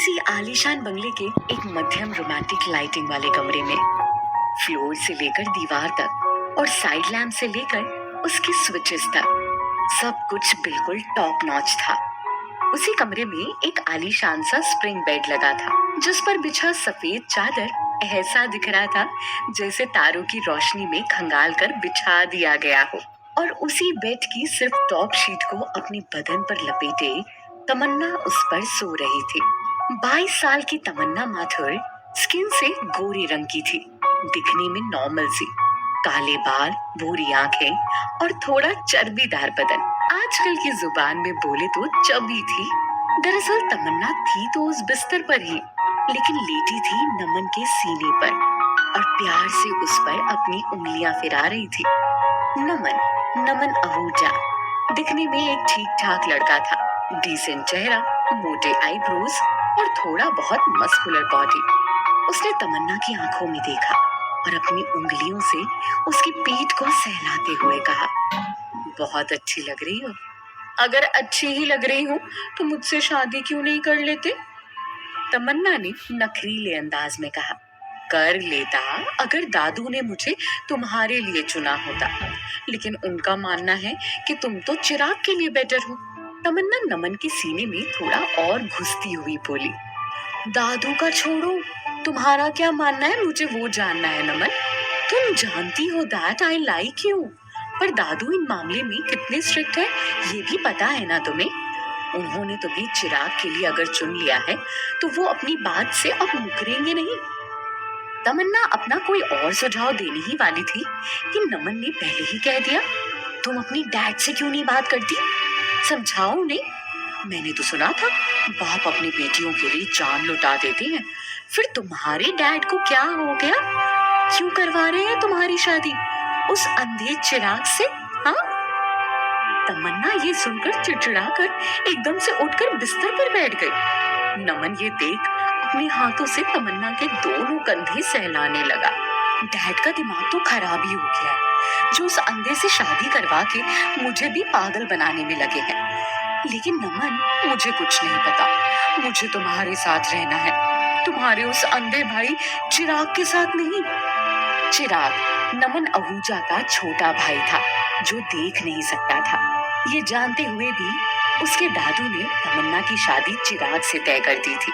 किसी आलीशान बंगले के एक मध्यम रोमांटिक लाइटिंग वाले कमरे में फ्लोर से लेकर दीवार तक और साइड लैम्प से लेकर उसके स्विचेस तक सब कुछ बिल्कुल टॉप नॉच था। उसी कमरे में एक आलीशान सा स्प्रिंग बेड लगा था जिस पर बिछा सफेद चादर ऐसा दिख रहा था जैसे तारों की रोशनी में खंगाल कर बिछा दिया गया हो। और उसी बेड की सिर्फ टॉप शीट को अपने बदन पर लपेटे तमन्ना उस पर सो रही थी। 22 साल की तमन्ना माथुर स्किन से गोरे रंग की थी, दिखने में नॉर्मल सी, काले बाल, भूरी आंखें और थोड़ा चर्बीदार बदन। आजकल की जुबान में बोले तो चबी थी। दरअसल तमन्ना थी तो उस बिस्तर पर ही, लेकिन लेटी थी नमन के सीने पर और प्यार से उस पर अपनी उंगलियां फिरा रही थी। नमन आहूजा दिखने में एक ठीक ठाक लड़का था। डिसेंट चेहरा, मोटे आईब्रोज और थोड़ा बहुत मस्कुलर बॉडी। उसने तमन्ना की आंखों में देखा और अपनी उंगलियों से उसकी पीठ को सहलाते हुए कहा, बहुत अच्छी लग रही हो। अगर अच्छी ही लग रही हो तो मुझसे शादी क्यों नहीं कर लेते? तमन्ना ने नखरीले अंदाज में कहा। कर लेता अगर दादू ने मुझे तुम्हारे लिए चुना होता, लेकिन उनका मानना है कि तुम तो चिराग के लिए बेटर हो। तमन्ना नमन के सीने में थोड़ा और घुसती हुई बोली, दादू का छोड़ो, तुम्हारा क्या मानना है मुझे वो जानना है नमन। तुम जानती हो दैट आई लाइक यू, पर दादू इन मामले में कितने स्ट्रिक्ट है ये भी पता है ना तुम्हें। उन्होंने तुम्हें चिराग के लिए अगर चुन लिया है तो वो अपनी बात से अब मुकरेंगे नहीं। तमन्ना अपना कोई और सुझाव देने ही वाली थी कि नमन ने पहले ही कह दिया, तुम अपनी डैड से क्यों नहीं बात करती, समझाओ उन्हें। मैंने तो सुना था बाप अपनी बेटियों के लिए जान लुटा देते हैं। फिर तुम्हारे डैड को क्या हो गया, क्यों करवा रहे हैं तुम्हारी शादी उस अंधे चिराग से? हाँ? तमन्ना ये सुनकर चिड़चिड़ाकर एकदम से उठकर बिस्तर पर बैठ गई। नमन ये देख अपने हाथों से तमन्ना के दोनों कंधे सहलाने लगा। डैड का दिमाग तो खराब ही हो गया है, जो उस अंधे से शादी करवा के मुझे भी पागल बनाने में लगे हैं। लेकिन नमन, मुझे कुछ नहीं पता, मुझे तुम्हारे साथ रहना है, तुम्हारे उस अंधे भाई चिराग के साथ नहीं। चिराग नमन आहूजा का छोटा भाई था जो देख नहीं सकता था। ये जानते हुए भी उसके दादू ने तमन्ना की शादी चिराग से तय कर दी थी।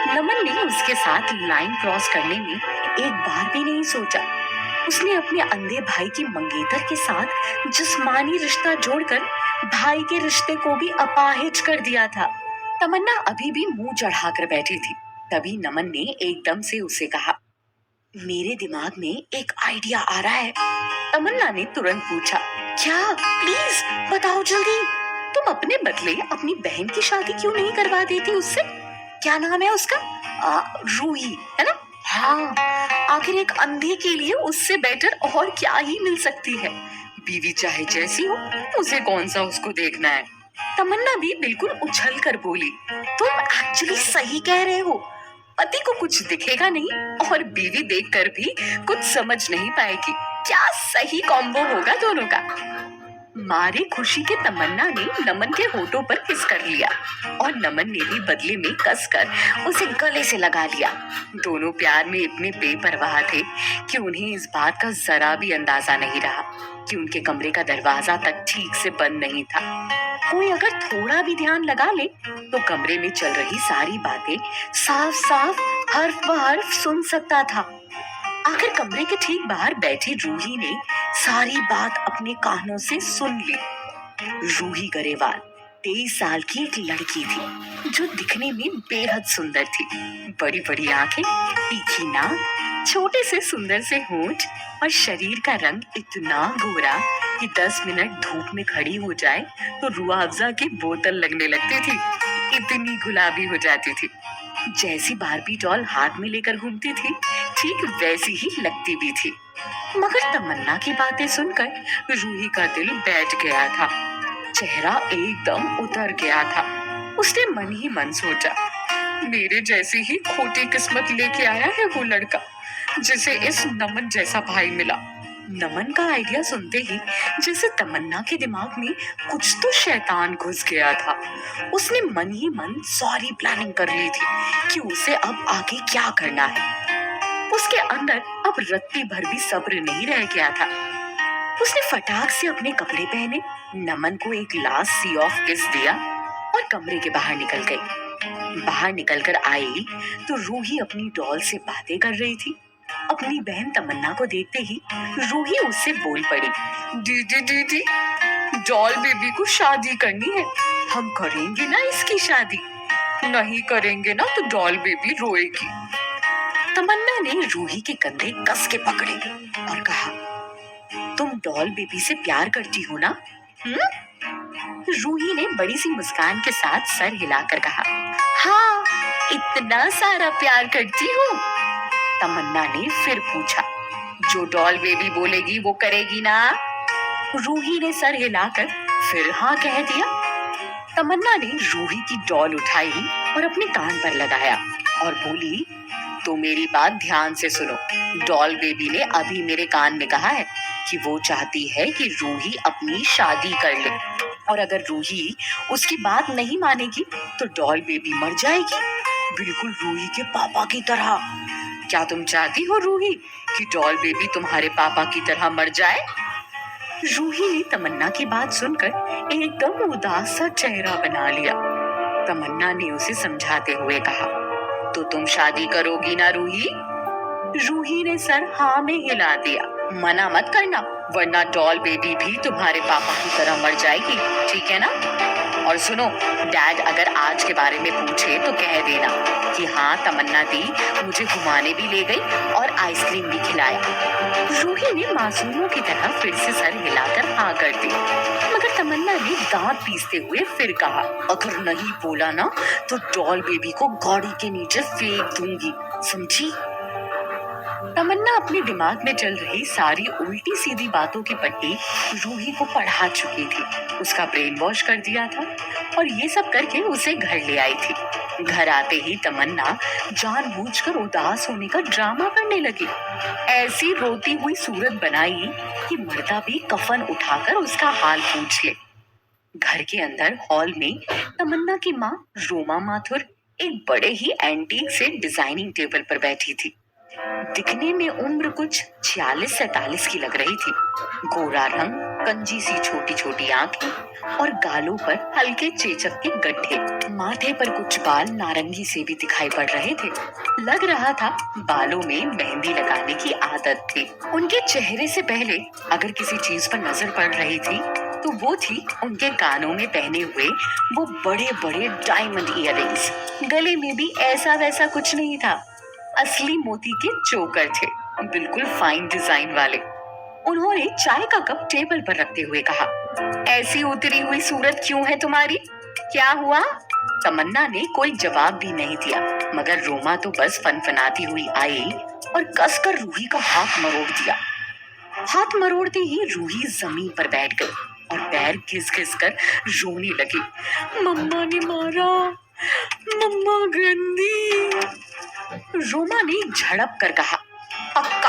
नमन ने उसके साथ लाइन क्रॉस करने में एक बार भी नहीं सोचा। उसने अपने अंधे भाई की मंगेतर के साथ जिस्मानी रिश्ता जोड़कर भाई के रिश्ते को भी अपाहिज कर दिया था। तमन्ना अभी भी मुंह चढ़ाकर बैठी थी। तभी नमन ने एकदम से उसे कहा, मेरे दिमाग में एक आइडिया आ रहा है। तमन्ना ने तुरंत पूछा, क्या? प्लीज बताओ जल्दी। तुम अपने बदले अपनी बहन की शादी क्यों नहीं करवा देती उससे? क्या नाम है उसका? रूही है ना? हाँ, आखिर एक अंधे के लिए उससे बेटर और क्या ही मिल सकती है। बीवी चाहे जैसी हो, उसे कौन सा उसको देखना है। तमन्ना भी बिल्कुल उछल कर बोली, तुम एक्चुअली सही कह रहे हो। पति को कुछ दिखेगा नहीं और बीवी देखकर भी कुछ समझ नहीं पाएगी। क्या सही कॉम्बो होगा दोनों का। मारे खुशी के तमन्ना ने नमन के होठों पर किस कर लिया और नमन ने भी बदले में कसकर उसे गले से लगा लिया। दोनों प्यार में इतने बेपरवाह थे कि उन्हें इस बात का जरा भी अंदाजा नहीं रहा कि उनके कमरे का दरवाजा तक ठीक से बंद नहीं था। कोई अगर थोड़ा भी ध्यान लगा ले तो कमरे में चल रही सारी बातें साफ साफ हर्फ ब हर्फ सुन सकता था। आखिर कमरे के ठीक बाहर बैठी रूही ने सारी बात अपने कानों से सुन ली। रूही गरेवाल 23 साल की एक लड़की थी जो दिखने में बेहद सुंदर थी। बड़ी बड़ी आंखें, तीखी नाक, छोटे से सुंदर से होंठ और शरीर का रंग इतना गोरा कि 10 मिनट धूप में खड़ी हो जाए तो रूह अफ़ज़ा की बोतल लगने लगती थी। इतनी गुलाबी हो जाती थी। जैसी बार्बी डॉल हाथ में लेकर घूमती थी, ठीक वैसी ही लगती भी थी। मगर तमन्ना की बातें सुनकर रूही का दिल बैठ गया था। चेहरा एकदम उतर गया था। उसने मन ही मन सोचा, मेरे जैसी ही खोटी किस्मत लेके आया है वो लड़का जिसे इस नमन जैसा भाई मिला। नमन का आइडिया सुनते ही जैसे तमन्ना के दिमाग में कुछ तो शैतान घुस गया था। उसने मन ही मन सारी प्लानिंग कर ली थी कि उसे अब आगे क्या करना है। उसके अंदर अब रत्ती भर भी सब्र नहीं रह गया था। उसने फटाक से अपने कपड़े पहने, नमन को एक लास्ट सी ऑफ किस दिया और कमरे के बाहर निकल गई। बाहर निकलकर आई तो रूही अपनी डॉल से बातें कर रही थी। अपनी बहन तमन्ना को देखते ही रूही उससे बोल पड़ी, दीदी दीदी, डॉल बेबी को शादी करनी है, हम करेंगे ना इसकी शादी? नहीं करेंगे ना तो डॉल बेबी रोएगी। तमन्ना ने रूही के कंधे कस के पकड़े और कहा, तुम डॉल बेबी से प्यार करती हो ना? रूही ने बड़ी सी मुस्कान के साथ सर हिलाकर कहा, हाँ, इतना सारा प्यार करती हूँ। तमन्ना ने फिर पूछा, जो डॉल बेबी बोलेगी वो करेगी ना? रूही ने सर हिलाकर फिर हाँ कह दिया। तमन्ना ने रूही की डॉल उठाई और अपने कान पर लगाया और बोली, तो मेरी बात ध्यान से सुनो। डॉल बेबी ने अभी मेरे कान में कहा है कि वो चाहती है कि रूही अपनी शादी कर ले, और अगर रूही उसकी बात नहीं मानेगी तो डॉल बेबी मर जाएगी, बिल्कुल रूही के पापा की तरह। क्या तुम चाहती हो रूही कि डॉल बेबी तुम्हारे पापा की तरह मर जाए? रूही ने तमन्ना की बात सुनकर एकदम उदास सा चेहरा बना लिया। तमन्ना ने उसे समझाते हुए कहा, तो तुम शादी करोगी ना रूही? रूही ने सर हाँ में हिला दिया। मना मत करना, वरना डॉल बेबी भी तुम्हारे पापा की तरह मर जाएगी, ठीक है ना? और सुनो, डैड अगर आज के बारे में पूछे तो कह देना कि हाँ, तमन्ना दी मुझे घुमाने भी ले गई और आइसक्रीम भी खिलाया। रूही ने मासूमों की तरह फिर से सर हिलाकर हाँ कर दी, मगर तमन्ना ने दांत पीसते हुए फिर कहा, अगर नहीं बोला ना तो डॉल बेबी को गाड़ी के नीचे फेंक दूंगी, समझी? तमन्ना अपने दिमाग में चल रही सारी उल्टी सीधी बातों की पट्टी रूही को पढ़ा चुकी थी। उसका ब्रेन वॉश कर दिया था और ये सब करके उसे घर ले आई थी। घर आते ही तमन्ना जानबूझकर उदास होने का ड्रामा करने लगी। ऐसी रोती हुई सूरत बनाई कि मर्दा भी कफन उठाकर उसका हाल पूछ ले। घर के अंदर हॉल में तमन्ना की माँ रोमा माथुर एक बड़े ही एंटीक से डिजाइनिंग टेबल पर बैठी थी। दिखने में उम्र कुछ 46-47 की लग रही थी। गोरा रंग, कंजी सी छोटी छोटी आंखें और गालों पर हल्के चेचक के गड्ढे। माथे पर कुछ बाल नारंगी से भी दिखाई पड़ रहे थे। लग रहा था बालों में मेहंदी लगाने की आदत थी। उनके चेहरे से पहले अगर किसी चीज पर नजर पड़ रही थी तो वो थी उनके कानों में पहने हुए वो बड़े बड़े डायमंड ईयररिंग्स। गले में भी ऐसा वैसा कुछ नहीं था, असली मोती के चोकर थे, बिल्कुल फाइन डिजाइन वाले। उन्होंने चाय का कप टेबल पर रखते हुए कहा, ऐसी उतरी हुई सूरत क्यों है तुम्हारी? क्या हुआ? तमन्ना ने कोई जवाब भी नहीं दिया, मगर रोमा तो बस फनफनाती हुई आई और कसकर रूही का हाथ मरोड़ दिया। हाथ मरोड़ते ही रूही जमीन पर बैठ गई और पैर घिस घिस कर रोने लगी। मम्मा ने मारा, मम्मा गंदी। रोमा ने झड़प कर कहा, पक्का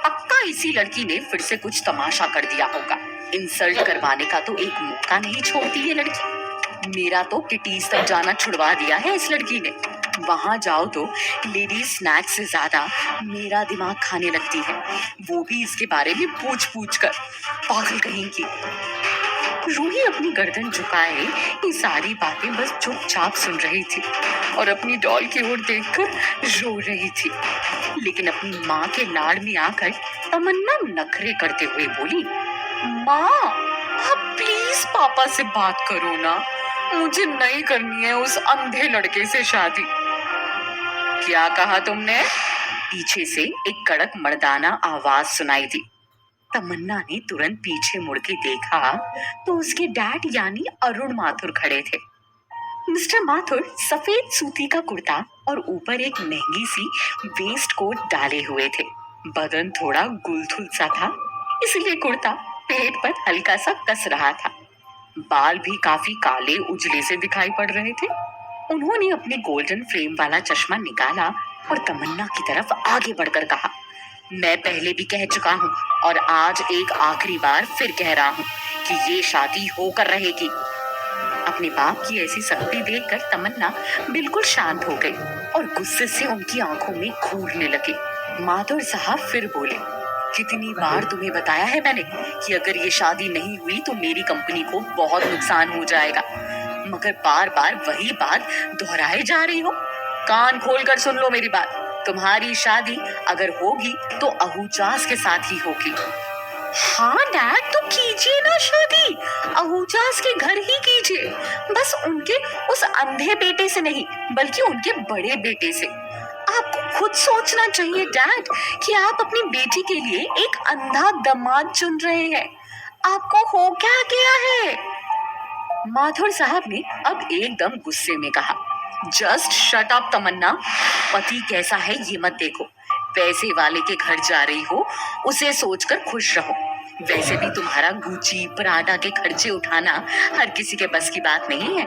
पक्का इसी लड़की ने फिर से कुछ तमाशा कर दिया होगा। इंसल्ट करवाने का तो एक मौका नहीं छोड़ती ये लड़की। मेरा तो किटीज तक जाना छुड़वा दिया है इस लड़की ने। वहां जाओ तो लेडीज स्नैक्स से ज्यादा मेरा दिमाग खाने लगती है, वो भी इसके बारे में पूछ पूछ कर। पागल कहेंगी। रूही अपनी गर्दन झुकाए ये सारी बातें बस चुपचाप सुन रही थी और अपनी डॉल की ओर देखकर रो रही थी। लेकिन अपनी माँ के लाड़ में आकर तमन्ना नखरे करते हुए बोली, माँ, आप प्लीज पापा से बात करो ना, मुझे नहीं करनी है उस अंधे लड़के से शादी। क्या कहा तुमने? पीछे से एक कड़क मर्दाना आवाज सुनाई दी। तमन्ना ने तुरंत पीछे मुड़ के देखा तो उसके डैड यानी अरुण माथुर खड़े थे। मिस्टर माथुर सफेद सूती का कुर्ता और ऊपर एक महंगी सी वेस्ट कोट डाले हुए थे। बदन थोड़ा गुलथुल सा था, इसलिए कुर्ता पेट पर हल्का सा कस रहा था। बाल भी काफी काले उजले से दिखाई पड़ रहे थे। उन्होंने अपने गोल्डन फ्रेम वाला चश्मा निकाला और तमन्ना की तरफ आगे बढ़कर कहा, मैं पहले भी कह चुका हूँ और आज एक आखिरी बार फिर कह रहा हूँ कि ये शादी होकर रहेगी। अपने बाप की ऐसी सख्ती देखकर तमन्ना बिल्कुल शांत हो गई और गुस्से से उनकी आंखों में घूरने लगे। माधुर साहब फिर बोले, कितनी बार तुम्हें बताया है मैंने कि अगर ये शादी नहीं हुई तो मेरी कंपनी को बहुत नुकसान हो जाएगा, मगर बार बार वही बात दोहराए जा रही हो। कान खोलकर सुन लो मेरी बात, तुम्हारी शादी अगर होगी तो अहूजास के साथ ही होगी। हाँ डैड, तो कीजिए ना शादी, अहूजास के घर ही कीजिए, बस उनके उस अंधे बेटे से नहीं बल्कि उनके बड़े बेटे से। आपको खुद सोचना चाहिए डैड कि आप अपनी बेटी के लिए एक अंधा दामाद चुन रहे हैं। आपको हो क्या गया है? माधुर साहब ने अब एकदम गुस्से में कहा, जस्ट शट अप तमन्ना, पति कैसा है ये मत देखो, पैसे वाले के घर जा रही हो उसे सोचकर खुश रहो। वैसे भी तुम्हारा गुची पराठा के खर्चे उठाना हर किसी के बस की बात नहीं है।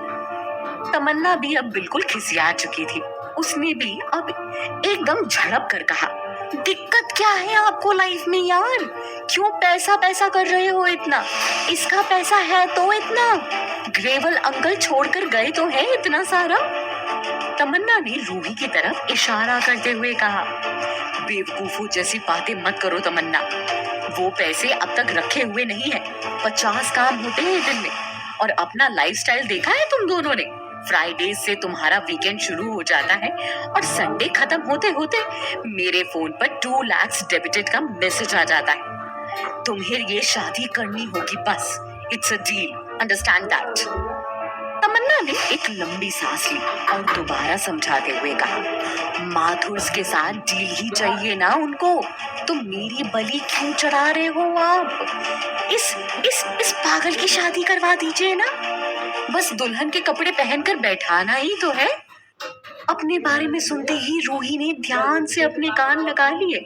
तमन्ना भी अब बिल्कुल खिसिया चुकी थी। उसने भी अब एकदम झड़प कर कहा, दिक्कत क्या है आपको लाइफ में यार? क्यों पैसा पैसा कर रहे हो इतना? इसका पैसा है तो इतना, ग्रेवल अंकल छोड़कर गए तो है इतना सारा। तमन्ना ने रूही की तरफ इशारा करते हुए कहा, बेवकूफों जैसी बातें मत करो तमन्ना, वो पैसे अब तक रखे हुए नहीं है। 50 काम होते हैं दिन में। और अपना लाइफस्टाइल देखा है तुम दोनों ने? फ्राइडे से तुम्हारा वीकेंड शुरू हो जाता है और संडे खत्म होते होते मेरे फोन पर 2 लाख डेबिटेड का मैसेज आ जाता है। तुम्हें ये शादी करनी होगी बस, it's a deal, understand that. Tamanna ने एक लंबी सांस ली और दोबारा समझाते हुए कहा, माथुर के साथ डील ही चाहिए ना उनको, तो मेरी बलि क्यों चढ़ा रहे हो आप? इस पागल की शादी करवा दीजिए ना, बस दुल्हन के कपड़े पहनकर बैठाना ही तो है। अपने बारे में सुनते ही रूही ने ध्यान से अपने कान लगा लिए।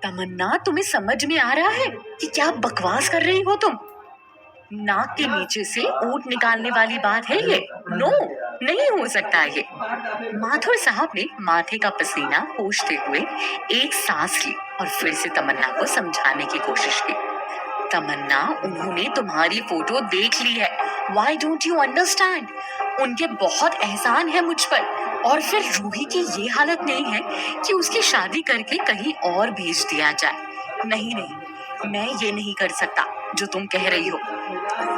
तमन्ना, तुम्हें समझ में आ रहा है कि क्या बकवास कर रही हो तुम? नाक के नीचे से ऊँट निकालने वाली बात है ये? नो, नहीं हो सकता ये। माथुर साहब ने माथे का पसीना पोंछते हुए एक सांस ली और फिर से तमन्ना को समझाने की कोशिश की। तमन्ना, उन्होंने तुम्हारी फोटो देख ली है, Why don't you understand? उनके बहुत एहसान है मुझ पर। और फिर रूही की ये हालत नहीं है कि उसकी शादी करके कहीं और भेज दिया जाए। नहीं नहीं, मैं ये नहीं कर सकता जो तुम कह रही हो।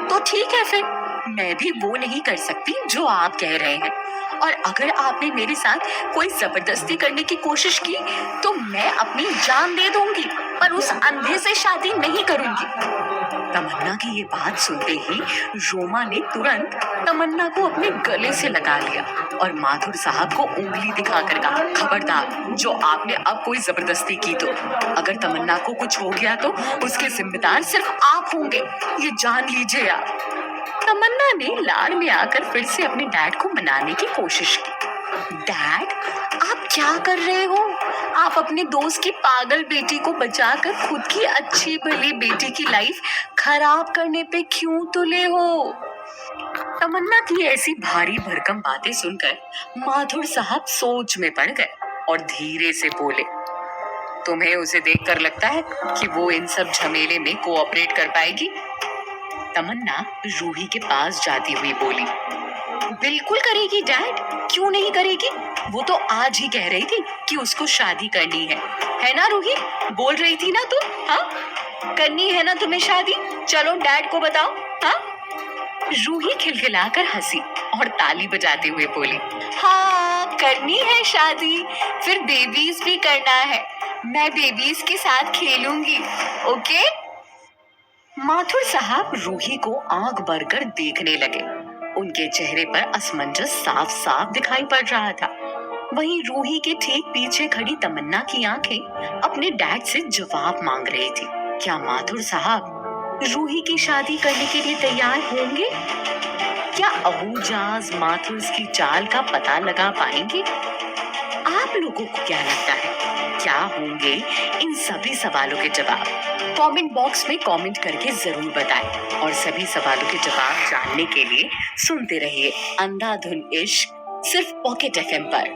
तो ठीक है, फिर मैं भी वो नहीं कर सकती जो आप कह रहे हैं। और अगर आपने मेरे साथ कोई जबरदस्ती करने की कोशिश की तो मैं अपनी जान दे दूंगी, पर उस अंधे से शादी नहीं करूंगी। तमन्ना की ये बात सुनते ही रोमा ने तुरंत तमन्ना को अपने गले से लगा लिया और माथुर साहब को उंगली दिखाकर कहा, खबरदार, जो आपने अब कोई जबरदस्ती की तो अगर तमन्ना को कुछ हो गया तो उसके जिम्मेदार सिर्फ आप होंगे, ये जान लीजिए आप। तमन्ना ने लाड़ में आकर फिर से अपने डैड को मनाने की कोशिश की। डैड, आप क्या कर रहे हो? आप अपने दोस्त की पागल बेटी को बचाकर खुद की अच्छी भली बेटी की लाइफ खराब करने पे क्यों तुले हो? तमन्ना की ऐसी भारी भरकम बातें सुनकर माथुर साहब सोच में पड़ गए और धीरे से बोले, तुम्हें उसे देखकर लगता है कि वो इन सब झमेले में कोऑपरेट कर पाएगी? तमन्ना रूही के पास जाती हुई बोली, बिल्कुल करेगी डैड, क्यों नहीं करेगी? वो तो आज ही कह रही थी कि उसको शादी करनी है ना रूही? बोल रही थी ना तुम? हाँ, करनी है ना तुम्हें शादी? चलो डैड को बताओ। हाँ, रूही खिलखिलाकर हंसी और ताली बजाते हुए बोली, हाँ करनी है शादी, फिर बेबीज भी करना है, मैं बेबीज के साथ खेलूंगी, ओके? माथुर साहब रूही को आंख भरकर देखने लगे। उनके चेहरे पर असमंजस साफ साफ दिखाई पड़ रहा था। वहीं रूही के ठीक पीछे खड़ी तमन्ना की आंखें अपने डैड से जवाब मांग रही थी। क्या माथुर साहब रूही की शादी करने के लिए तैयार होंगे? क्या अहूजाज माथुर की चाल का पता लगा पाएंगे? आप लोगों को क्या लगता है, क्या होंगे इन सभी सवालों के जवाब? कमेंट बॉक्स में कमेंट करके जरूर बताएं और सभी सवालों के जवाब जानने के लिए सुनते रहिए अंधाधुन इश्क, सिर्फ पॉकेट एफएम पर।